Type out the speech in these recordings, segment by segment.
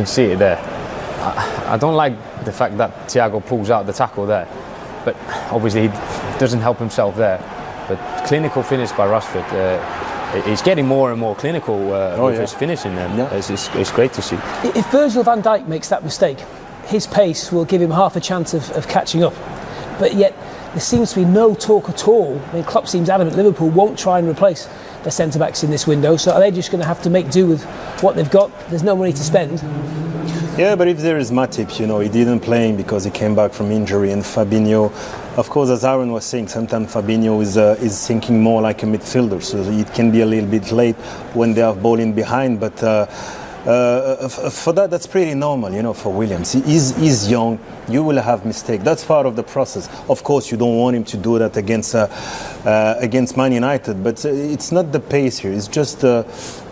can see it there. I don't like the fact that Thiago pulls out the tackle there, but obviously he doesn't help himself there. But clinical finish by Rashford. He's getting more and more clinical with his finishing, and it's great to see. If Virgil van Dijk makes that mistake, his pace will give him half a chance of catching up. But yet there seems to be no talk at all. I mean, Klopp seems adamant Liverpool won't try and replace their centre-backs in this window, so are they just going to have to make do with what they've got? There's no money to spend. Yeah, but if there is Matip, he didn't play because he came back from injury, and Fabinho, of course, as Aaron was saying, sometimes Fabinho is thinking more like a midfielder, so it can be a little bit late when they have ball in behind, but for that's pretty normal, for Williams. He's young. You will have mistakes. That's part of the process. Of course, you don't want him to do that against Man United, but it's not the pace here. It's just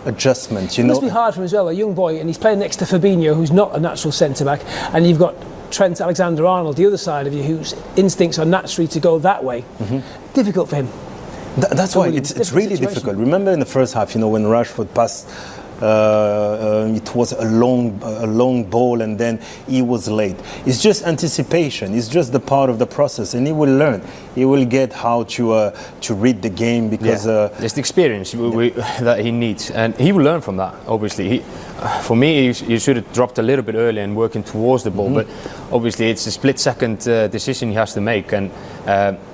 adjustment. It must be hard for him as well, a young boy, and he's playing next to Fabinho, who's not a natural centre back, and you've got Trent Alexander-Arnold, the other side of you, whose instincts are naturally to go that way. Mm-hmm. Difficult for him. That's why it's really difficult. Remember in the first half, when Rashford passed. It was a long ball, and then he was late. It's just anticipation. It's just the part of the process, and he will learn. He will get how to read the game because it's the experience that he needs, and he will learn from that. Obviously, for me, he should have dropped a little bit earlier and working towards the ball. But obviously, it's a split-second decision he has to make, and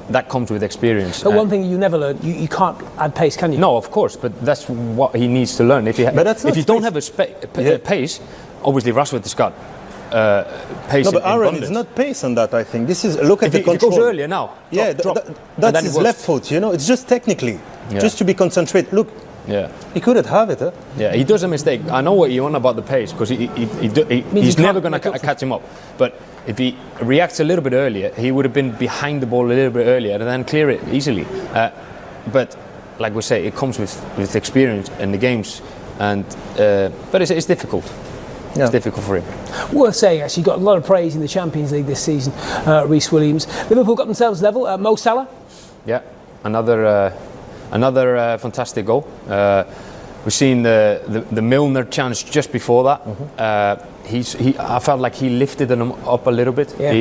that comes with experience. But one thing you never learn, you can't add pace, can you? No, of course, but that's what he needs to learn. If you don't have a pace, obviously Rashford has got pace. No, but Aaron, it's not pace on that. I think this is look at the control. If he goes earlier now, that's his left foot. It's just technically, just to be concentrated. Look. Yeah, he couldn't have it. Yeah, he does a mistake. I know what you're on about the pace, because he's never going to catch him up. But if he reacts a little bit earlier, he would have been behind the ball a little bit earlier and then clear it easily. But like we say, it comes with experience in the games, and but it's difficult. Yeah. It's difficult for him. Worth saying, actually, got a lot of praise in the Champions League this season. Reece Williams. Liverpool got themselves level. Mo Salah. Yeah, another fantastic goal. We've seen the Milner chance just before that. Mm-hmm. I felt like he lifted him up a little bit. Yeah.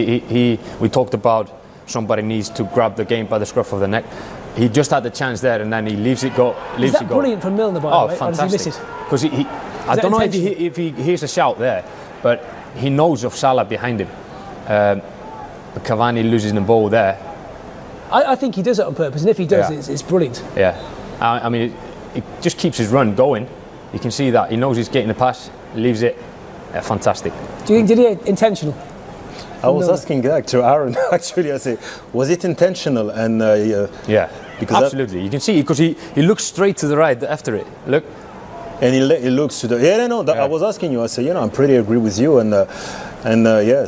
We talked about somebody needs to grab the game by the scruff of the neck. He just had the chance there, and then he leaves it go. Is that brilliant from Milner, by the way? Fantastic. Or does he miss it? Because I don't know if he hears a shout there, but he knows of Salah behind him. Cavani loses the ball there. I think he does it on purpose, and if he does, it's brilliant. Yeah, I mean, it just keeps his run going. You can see that. He knows he's getting the pass, leaves it. Fantastic. Do you think, did he intentional? I was asking that to Aaron, actually. I say, was it intentional? And yeah, because absolutely. You can see, because he looks straight to the right after it. Look. And he looks to the... I was asking you. I say, I'm pretty agree with you. And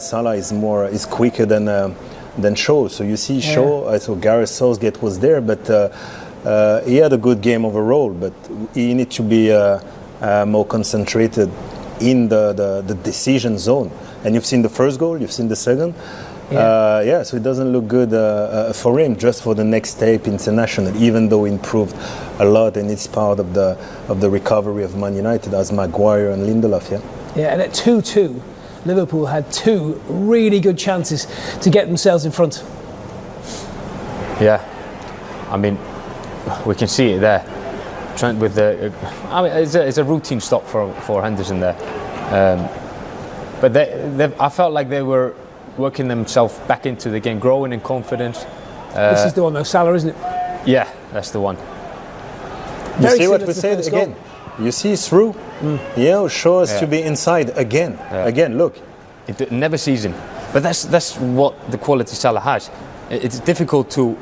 Salah is quicker than Shaw. So you see Shaw, I thought Gareth Southgate was there, but he had a good game overall, but he need to be more concentrated in the decision zone. And you've seen the first goal, you've seen the second. So it doesn't look good for him just for the next step international, even though he improved a lot, and it's part of the recovery of Man United as Maguire and Lindelof. Yeah, and at 2-2, Liverpool had two really good chances to get themselves in front. Yeah, I mean, we can see it there. Trent with it's a routine stop for Henderson there, but I felt like they were working themselves back into the game, growing in confidence. This is the one though, Salah, isn't it? Yeah, that's the one. You see what we said again? You see through? Show us to be inside again. Again, look. It never sees him. But that's what the quality Salah has. It's difficult to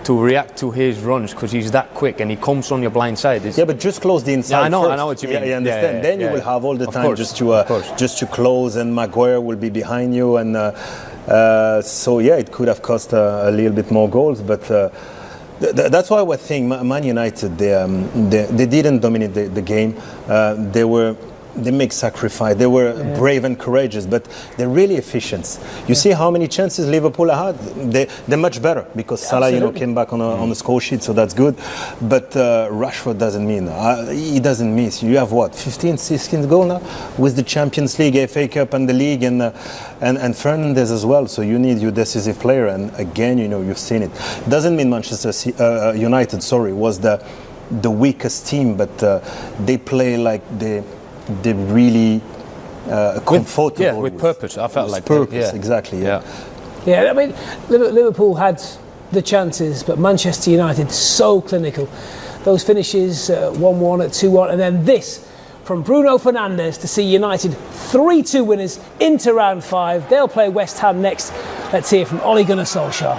react to his runs because he's that quick and he comes on your blind side. But just close the inside. Yeah, I know what you mean. You understand. Then you will have all the time just to close, and Maguire will be behind you, and it could have cost a little bit more goals, but that's why we're saying Man United they didn't dominate the game. They were they make sacrifice. They were brave and courageous, but they're really efficient. You see how many chances Liverpool had? They're much better because Salah, came back on the score sheet, so that's good. But Rashford doesn't mean. He doesn't miss. You have what, 15, 16 goals now with the Champions League, FA Cup, and the league, and Fernandes as well. So you need your decisive player, and again, you've seen it. Doesn't mean Manchester United, was the weakest team, but they play like they really comfortable. With purpose. I felt like purpose, exactly. Yeah. I mean, Liverpool had the chances, but Manchester United so clinical. Those finishes, 1-1 at 2-1, and then this from Bruno Fernandes to see United 3-2 winners into round 5. They'll play West Ham next. Let's hear from Ole Gunnar Solskjaer.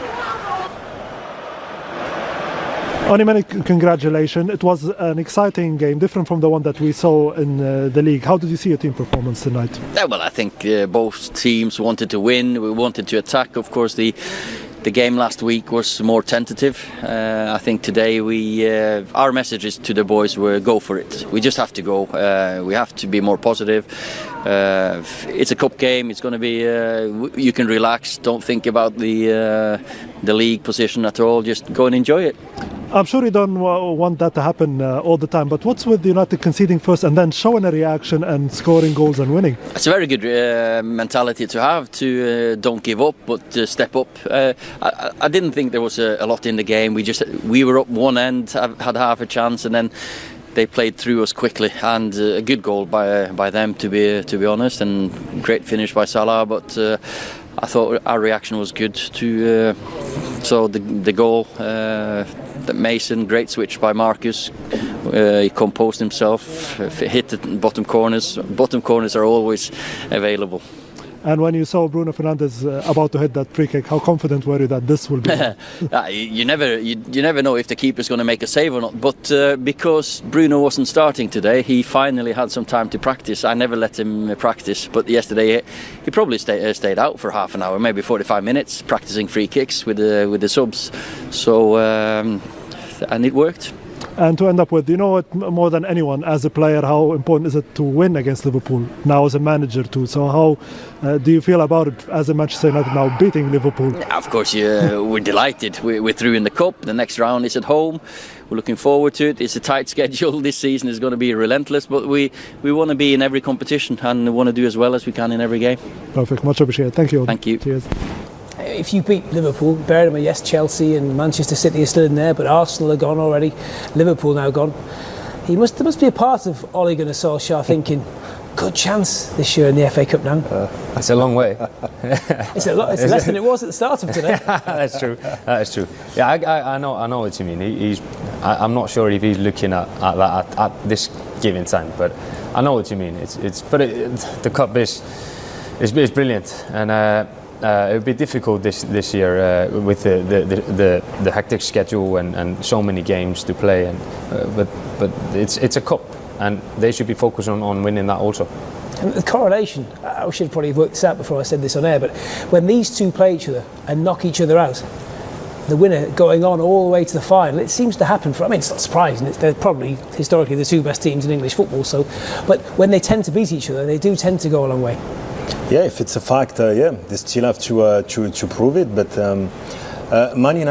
Ole, many congratulations. It was an exciting game, different from the one that we saw in the league. How did you see your team performance tonight? Yeah, well, I think both teams wanted to win. We wanted to attack. Of course, the game last week was more tentative. I think today our messages to the boys were go for it. We just have to go. We have to be more positive. It's a cup game. It's going to be. You can relax. Don't think about the league position at all. Just go and enjoy it. I'm sure you don't want that to happen all the time, but what's with United conceding first and then showing a reaction and scoring goals and winning? It's a very good mentality to have, to don't give up, but step up. I didn't think there was a lot in the game. We were up one end, had half a chance, and then they played through us quickly, and a good goal by them, to be honest, and great finish by Salah. But I thought our reaction was good so the goal. That Mason, great switch by Marcus. He composed himself, hit the bottom corners. Bottom corners are always available. And when you saw Bruno Fernandes about to hit that free kick, how confident were you that this will be? You never know if the keeper's going to make a save or not. But because Bruno wasn't starting today, he finally had some time to practice. I never let him practice, but yesterday he probably stayed out for half an hour, maybe 45 minutes, practicing free kicks with the subs. So and it worked. And to end up with, it more than anyone as a player, how important is it to win against Liverpool now as a manager too? So how do you feel about it as a Manchester United now beating Liverpool? Yeah, of course, we're delighted. We're through in the cup. The next round is at home. We're looking forward to it. It's a tight schedule. This season is going to be relentless, but we want to be in every competition and want to do as well as we can in every game. Perfect. Much appreciated. Thank you. Thank you. Cheers. If you beat Liverpool, bear in mind, yes, Chelsea and Manchester City are still in there, but Arsenal are gone already. Liverpool now gone. There must be a part of Ole Gunnar Solskjaer thinking, good chance this year in the FA Cup now. That's a long way. It's less than it was at the start of today. That's true. That is true. Yeah, I know what you mean. I'm not sure if he's looking at that at this given time, but I know what you mean. The cup is brilliant, and it would be difficult this year with the hectic schedule and so many games to play. But it's a cup, and they should be focused on winning that also. And the correlation, I should probably have worked this out before I said this on air, but when these two play each other and knock each other out, the winner going on all the way to the final, it seems to happen it's not surprising, they're probably historically the two best teams in English football, but when they tend to beat each other, they do tend to go a long way. Yeah, if it's a fact, they still have to prove it, but Man United